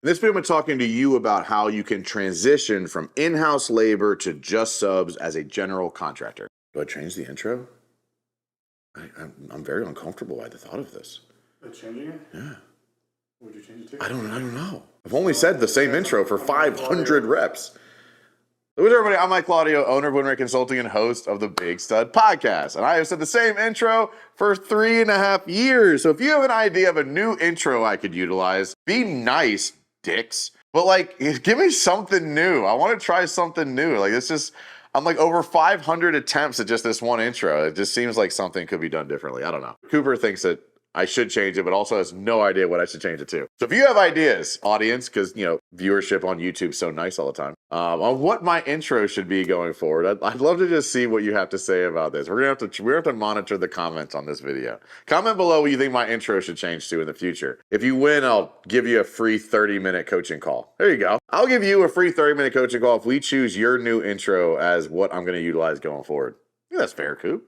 In this video, I'm talking to you about how you can transition from in-house labor to just subs as a general contractor. Do I change the intro? I'm very uncomfortable by the thought of this. Changing it? Yeah. What would you change it to? I don't know. I've only said the same intro for 500 reps. What's up, everybody? I'm Mike Claudio, owner of WinRate Consulting and host of the Big Stud Podcast. And I have said the same intro for 3.5 years. So if you have an idea of a new intro I could utilize, be nice, dicks. But give me something new. I want to try something new. I'm over 500 attempts at just this one intro. It just seems like something could be done differently. I don't know. Cooper thinks that I should change it, but also has no idea what I should change it to. So if you have ideas, audience, because viewership on YouTube is so nice all the time, on what my intro should be going forward, I'd love to just see what you have to say about this. We're gonna have to monitor the comments on this video. Comment below what you think my intro should change to in the future. If you win, I'll give you a free 30-minute coaching call. There you go. I'll give you a free 30-minute coaching call if we choose your new intro as what I'm going to utilize going forward. I think that's fair, Coop.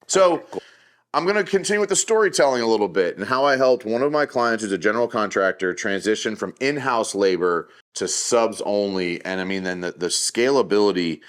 So. I'm going to continue with the storytelling a little bit and how I helped one of my clients who's a general contractor transition from in-house labor to subs only. And I mean, then the scalability,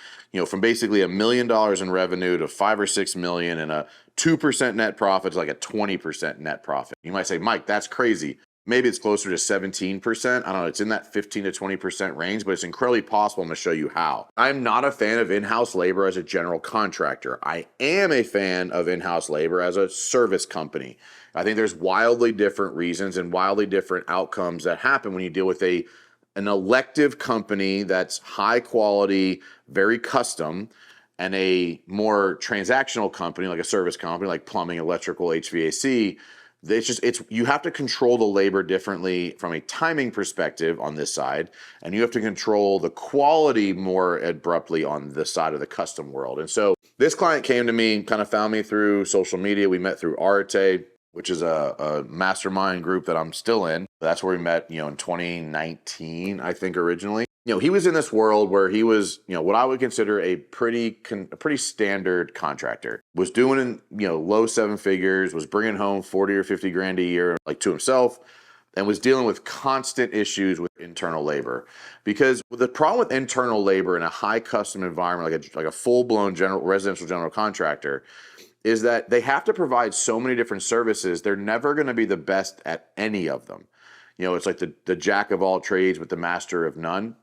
from basically $1 million in revenue to 5 or 6 million and a 2% net profit to like a 20% net profit. You might say, Mike, that's crazy. Maybe it's closer to 17%. I don't know. It's in that 15 to 20% range, but it's incredibly possible. I'm going to show you how. I'm not a fan of in-house labor as a general contractor. I am a fan of in-house labor as a service company. I think there's wildly different reasons and wildly different outcomes that happen when you deal with an elective company that's high quality, very custom, and a more transactional company like a service company like plumbing, electrical, HVAC. You have to control the labor differently from a timing perspective on this side, and you have to control the quality more abruptly on this side of the custom world. And so this client came to me, kind of found me through social media. We met through Arte, which is a mastermind group that I'm still in. That's where we met, in 2019, I think originally. He was in this world where he was, what I would consider a pretty standard contractor. Was doing, low 7 figures, was bringing home 40 or 50 grand a year, to himself, and was dealing with constant issues with internal labor. Because the problem with internal labor in a high custom environment, like a full-blown residential general contractor, is that they have to provide so many different services. They're never going to be the best at any of them. It's like the jack of all trades but the master of none.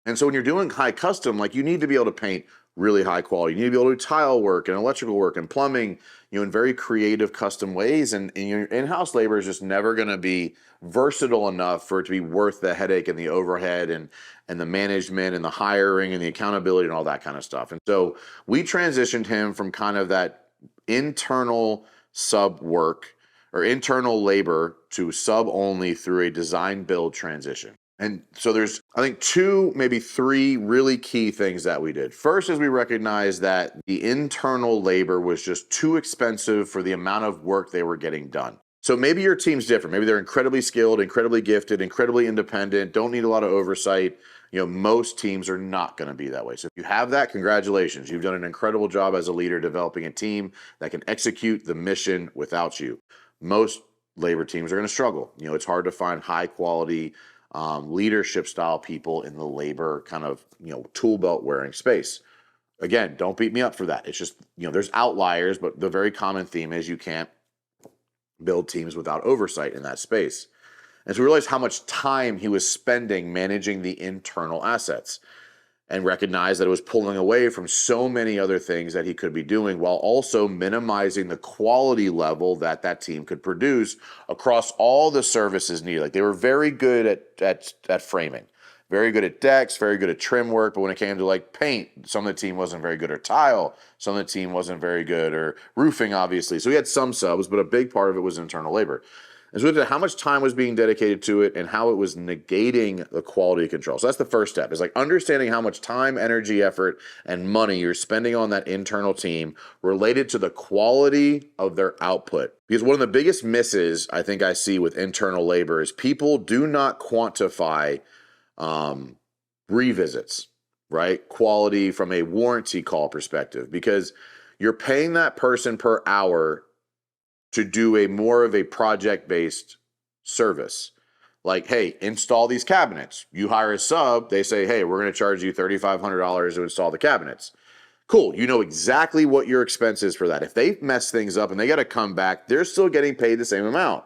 And so when you're doing high custom, you need to be able to paint really high quality. You need to be able to do tile work and electrical work and plumbing, in very creative custom ways. And your in-house labor is just never going to be versatile enough for it to be worth the headache and the overhead and the management and the hiring and the accountability and all that kind of stuff. And so we transitioned him from kind of that internal sub work or internal labor to sub only through a design build transition. And so there's, I think, 2, maybe 3 really key things that we did. First is we recognized that the internal labor was just too expensive for the amount of work they were getting done. So maybe your team's different. Maybe they're incredibly skilled, incredibly gifted, incredibly independent, don't need a lot of oversight. Most teams are not going to be that way. So if you have that, congratulations. You've done an incredible job as a leader developing a team that can execute the mission without you. Most labor teams are going to struggle. It's hard to find high quality leadership style people in the labor kind of, tool belt wearing space. Again, don't beat me up for that. It's just, there's outliers, but the very common theme is you can't build teams without oversight in that space. And so we realized how much time he was spending managing the internal assets and recognized that it was pulling away from so many other things that he could be doing while also minimizing the quality level that team could produce across all the services needed. They were very good at framing, very good at decks, very good at trim work, but when it came to paint, some of the team wasn't very good, or tile, some of the team wasn't very good, or roofing, obviously. So we had some subs, but a big part of it was internal labor. And so we looked at how much time was being dedicated to it and how it was negating the quality control. So that's the first step, is understanding how much time, energy, effort, and money you're spending on that internal team related to the quality of their output. Because one of the biggest misses I think I see with internal labor is people do not quantify revisits, right? Quality from a warranty call perspective, because you're paying that person per hour to do more of a project-based service. Like, hey, install these cabinets. You hire a sub, they say, hey, we're going to charge you $3,500 to install the cabinets. Cool, you know exactly what your expense is for that. If they mess things up and they got to come back, they're still getting paid the same amount.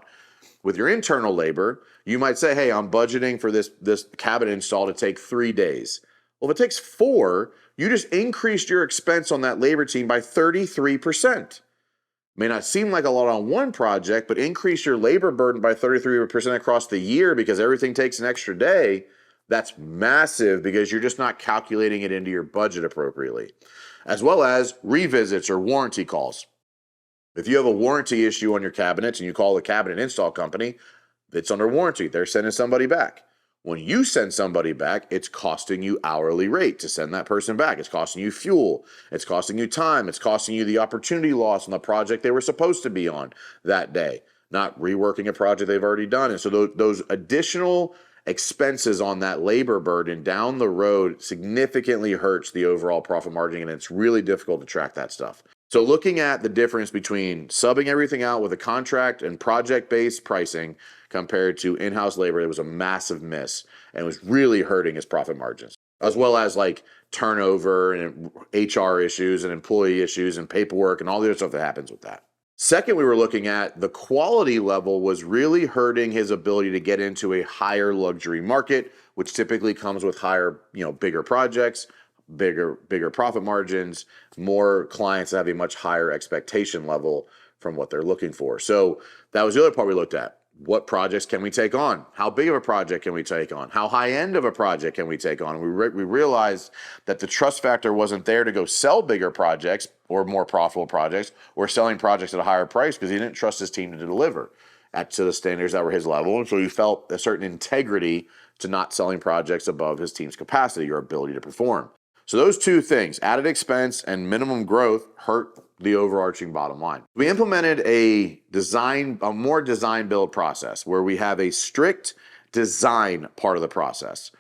With your internal labor, you might say, hey, I'm budgeting for this cabinet install to take 3 days. Well, if it takes 4, you just increased your expense on that labor team by 33%. May not seem like a lot on one project, but increase your labor burden by 33% across the year because everything takes an extra day. That's massive because you're just not calculating it into your budget appropriately. As well as revisits or warranty calls. If you have a warranty issue on your cabinets and you call the cabinet install company, it's under warranty. They're sending somebody back. When you send somebody back, it's costing you hourly rate to send that person back. It's costing you fuel. It's costing you time. It's costing you the opportunity loss on the project they were supposed to be on that day, not reworking a project they've already done. And so those additional expenses on that labor burden down the road significantly hurts the overall profit margin, and it's really difficult to track that stuff. So looking at the difference between subbing everything out with a contract and project-based pricing compared to in-house labor, it was a massive miss and was really hurting his profit margins, as well as like turnover and HR issues and employee issues and paperwork and all the other stuff that happens with that. Second, we were looking at the quality level was really hurting his ability to get into a higher luxury market, which typically comes with higher, bigger projects, bigger profit margins, more clients that have a much higher expectation level from what they're looking for. So that was the other part we looked at. What projects can we take on? How big of a project can we take on? How high end of a project can we take on? We realized that the trust factor wasn't there to go sell bigger projects or more profitable projects or selling projects at a higher price because he didn't trust his team to deliver to the standards that were his level. And so he felt a certain integrity to not selling projects above his team's capacity or ability to perform. So those two things, added expense and minimum growth, hurt the overarching bottom line. We implemented a more design build process where we have a strict design part of the process.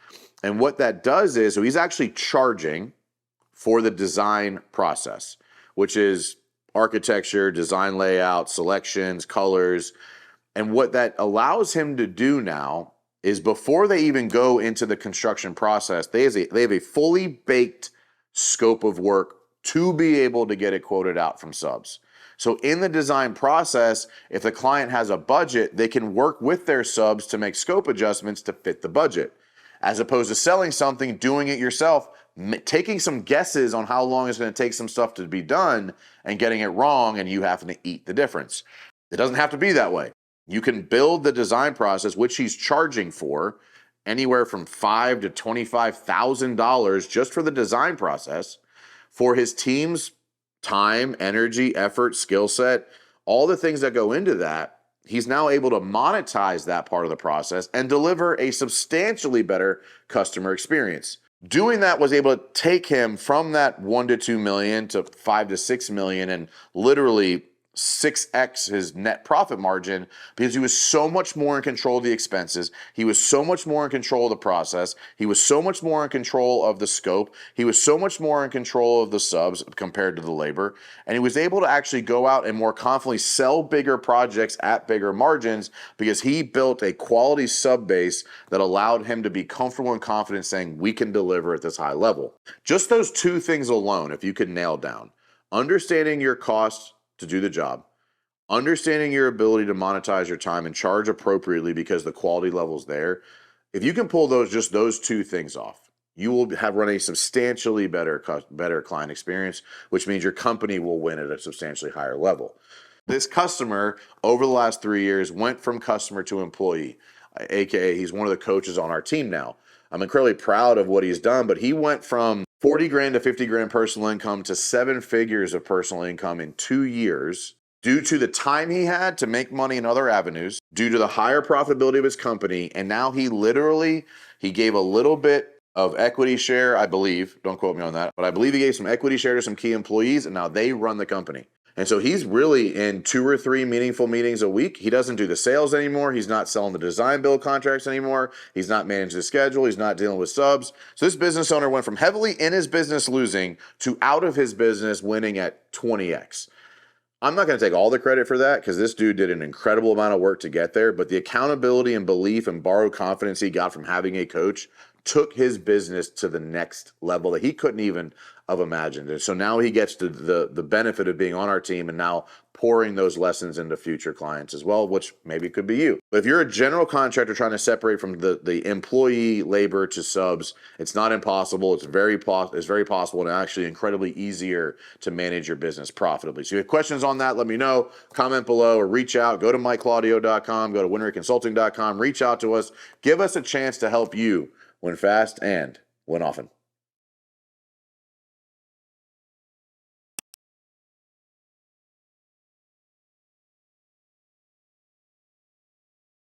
And what that does is, so he's actually charging for the design process, which is architecture, design layout, selections, colors. And what that allows him to do now is before they even go into the construction process, they have a fully baked scope of work to be able to get it quoted out from subs. So in the design process, if the client has a budget, they can work with their subs to make scope adjustments to fit the budget, as opposed to selling something, doing it yourself, taking some guesses on how long it's going to take some stuff to be done and getting it wrong and you having to eat the difference. It doesn't have to be that way. You can build the design process, which he's charging for, anywhere from $5,000 to $25,000 just for the design process, for his team's time, energy, effort, skill set, all the things that go into that. He's now able to monetize that part of the process and deliver a substantially better customer experience. Doing that was able to take him from that 1 to 2 million to 5 to 6 million and literally 6x his net profit margin because he was so much more in control of the expenses. He was so much more in control of the process. He was so much more in control of the scope. He was so much more in control of the subs compared to the labor. And he was able to actually go out and more confidently sell bigger projects at bigger margins because he built a quality sub base that allowed him to be comfortable and confident saying, we can deliver at this high level. Just those two things alone, if you could nail down, understanding your costs to do the job, understanding your ability to monetize your time and charge appropriately because the quality level's there. If you can pull those two things off, you will have run a substantially better client experience, which means your company will win at a substantially higher level. This customer over the last 3 years went from customer to employee, aka he's one of the coaches on our team now. I'm incredibly proud of what he's done, but he went from 40 grand to 50 grand personal income to 7 figures of personal income in 2 years due to the time he had to make money in other avenues, due to the higher profitability of his company. And now he gave a little bit of equity share, I believe, don't quote me on that, but I believe he gave some equity share to some key employees and now they run the company. And so he's really in 2 or 3 meaningful meetings a week. He doesn't do the sales anymore. He's not selling the design build contracts anymore. He's not managing the schedule. He's not dealing with subs. So this business owner went from heavily in his business losing to out of his business winning at 20x. I'm not going to take all the credit for that because this dude did an incredible amount of work to get there. But the accountability and belief and borrowed confidence he got from having a coach took his business to the next level that he couldn't even have imagined. And so now he gets to the benefit of being on our team and now pouring those lessons into future clients as well, which maybe could be you. But if you're a general contractor trying to separate from the employee labor to subs, it's not impossible. It's very possible and actually incredibly easier to manage your business profitably. So if you have questions on that, let me know. Comment below or reach out. Go to MikeClaudio.com, go to WinRateConsulting.com, reach out to us. Give us a chance to help you win fast and win often.